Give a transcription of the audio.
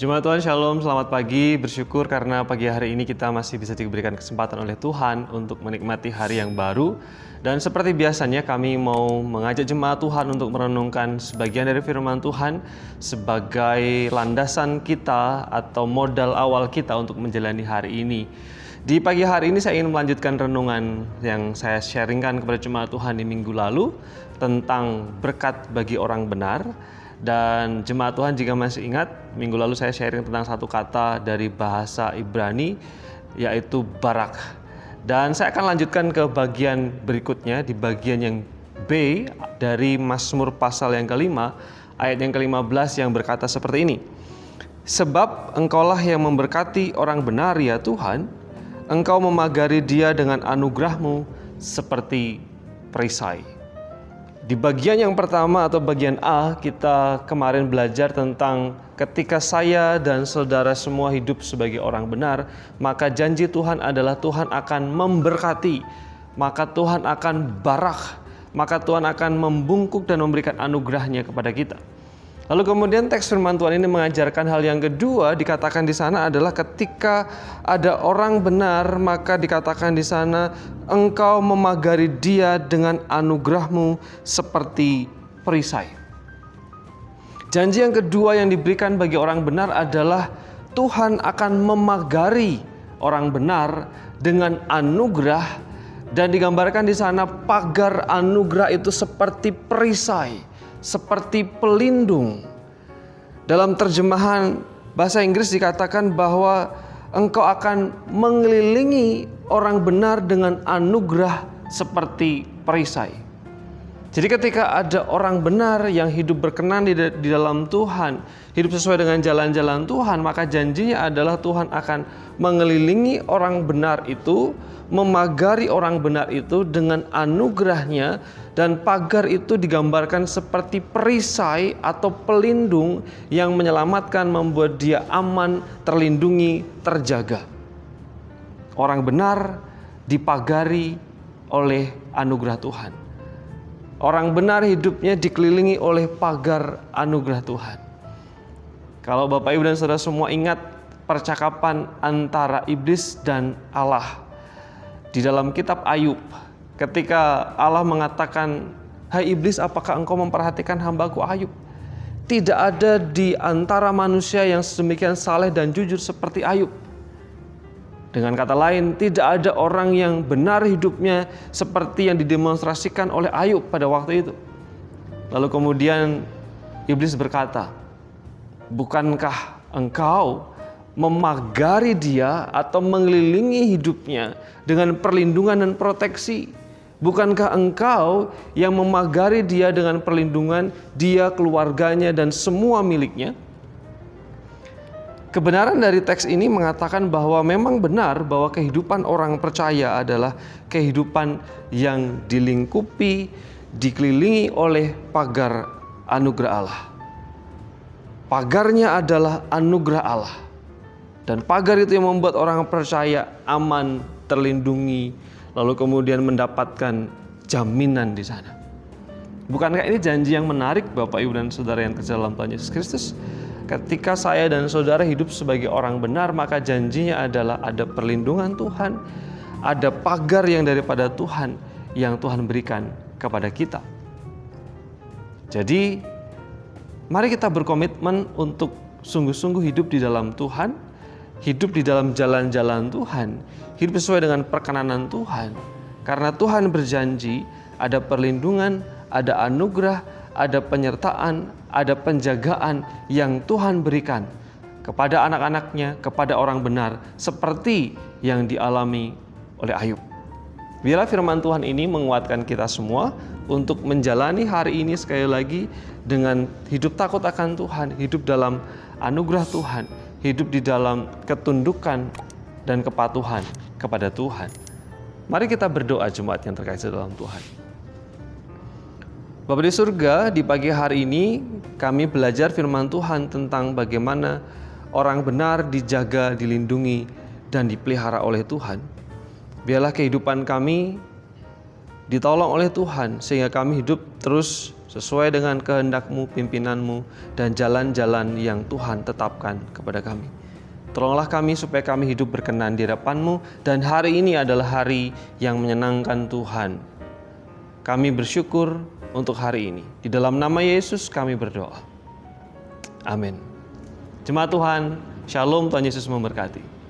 Jemaat Tuhan Shalom, selamat pagi. Bersyukur karena pagi hari ini kita masih bisa diberikan kesempatan oleh Tuhan untuk menikmati hari yang baru. Dan seperti biasanya kami mau mengajak jemaat Tuhan untuk merenungkan sebagian dari firman Tuhan sebagai landasan kita atau modal awal kita untuk menjalani hari ini. Di pagi hari ini saya ingin melanjutkan renungan yang saya sharingkan kepada jemaat Tuhan di minggu lalu tentang berkat bagi orang benar. Dan jemaat Tuhan jika masih ingat, minggu lalu saya sharing tentang satu kata dari bahasa Ibrani, yaitu barak. Dan saya akan lanjutkan ke bagian berikutnya, di bagian yang B dari Mazmur pasal yang kelima, ayat yang ke-15 yang berkata seperti ini. Sebab Engkaulah yang memberkati orang benar ya Tuhan, Engkau memagari dia dengan anugerah-Mu seperti perisai. Di bagian yang pertama atau bagian A, kita kemarin belajar tentang ketika saya dan saudara semua hidup sebagai orang benar, maka janji Tuhan adalah Tuhan akan memberkati, maka Tuhan akan barak, maka Tuhan akan membungkuk dan memberikan anugerahnya kepada kita. Lalu kemudian teks firman Tuhan ini mengajarkan hal yang kedua, dikatakan di sana adalah ketika ada orang benar, maka dikatakan di sana Engkau memagari dia dengan anugerah-Mu seperti perisai. Janji yang kedua yang diberikan bagi orang benar adalah Tuhan akan memagari orang benar dengan anugerah, dan digambarkan di sana pagar anugerah itu seperti perisai, seperti pelindung. Dalam terjemahan bahasa Inggris dikatakan bahwa Engkau akan mengelilingi orang benar dengan anugerah seperti perisai. Jadi ketika ada orang benar yang hidup berkenan di dalam Tuhan, hidup sesuai dengan jalan-jalan Tuhan, maka janjinya adalah Tuhan akan mengelilingi orang benar itu, memagari orang benar itu dengan anugerahnya, dan pagar itu digambarkan seperti perisai atau pelindung yang menyelamatkan, membuat dia aman, terlindungi, terjaga. Orang benar dipagari oleh anugerah Tuhan. Orang benar hidupnya dikelilingi oleh pagar anugerah Tuhan. Kalau Bapak Ibu dan Saudara semua ingat percakapan antara iblis dan Allah di dalam kitab Ayub, ketika Allah mengatakan, "Hai iblis, apakah engkau memperhatikan hambaku Ayub? Tidak ada di antara manusia yang sedemikian saleh dan jujur seperti Ayub." Dengan kata lain, tidak ada orang yang benar hidupnya seperti yang didemonstrasikan oleh Ayub pada waktu itu. Lalu kemudian iblis berkata, "Bukankah engkau memagari dia atau mengelilingi hidupnya dengan perlindungan dan proteksi? Bukankah engkau yang memagari dia dengan perlindungan, dia, keluarganya, dan semua miliknya?" Kebenaran dari teks ini mengatakan bahwa memang benar bahwa kehidupan orang percaya adalah kehidupan yang dilingkupi, dikelilingi oleh pagar anugerah Allah. Pagarnya adalah anugerah Allah. Dan pagar itu yang membuat orang percaya aman, terlindungi, lalu kemudian mendapatkan jaminan di sana. Bukankah ini janji yang menarik Bapak Ibu dan Saudara yang kekasih dalam Tuhan Yesus Kristus? Ketika saya dan saudara hidup sebagai orang benar, maka janjinya adalah ada perlindungan Tuhan, ada pagar yang daripada Tuhan yang Tuhan berikan kepada kita. Jadi, mari kita berkomitmen untuk sungguh-sungguh hidup di dalam Tuhan, hidup di dalam jalan-jalan Tuhan, hidup sesuai dengan perkenanan Tuhan. Karena Tuhan berjanji ada perlindungan, ada anugerah, ada penyertaan, ada penjagaan yang Tuhan berikan kepada anak-anaknya, kepada orang benar, seperti yang dialami oleh Ayub. Biarlah firman Tuhan ini menguatkan kita semua untuk menjalani hari ini sekali lagi dengan hidup takut akan Tuhan, hidup dalam anugerah Tuhan, hidup di dalam ketundukan dan kepatuhan kepada Tuhan. Mari kita berdoa jemaat yang terkasih dalam Tuhan. Bapa di surga, di pagi hari ini kami belajar firman Tuhan tentang bagaimana orang benar dijaga, dilindungi, dan dipelihara oleh Tuhan. Biarlah kehidupan kami ditolong oleh Tuhan sehingga kami hidup terus sesuai dengan kehendak-Mu, pimpinan-Mu, dan jalan-jalan yang Tuhan tetapkan kepada kami. Tolonglah kami supaya kami hidup berkenan di hadapan-Mu, dan hari ini adalah hari yang menyenangkan Tuhan. Kami bersyukur untuk hari ini. Di dalam nama Yesus kami berdoa. Amin. Jemaat Tuhan, Shalom, Tuhan Yesus memberkati.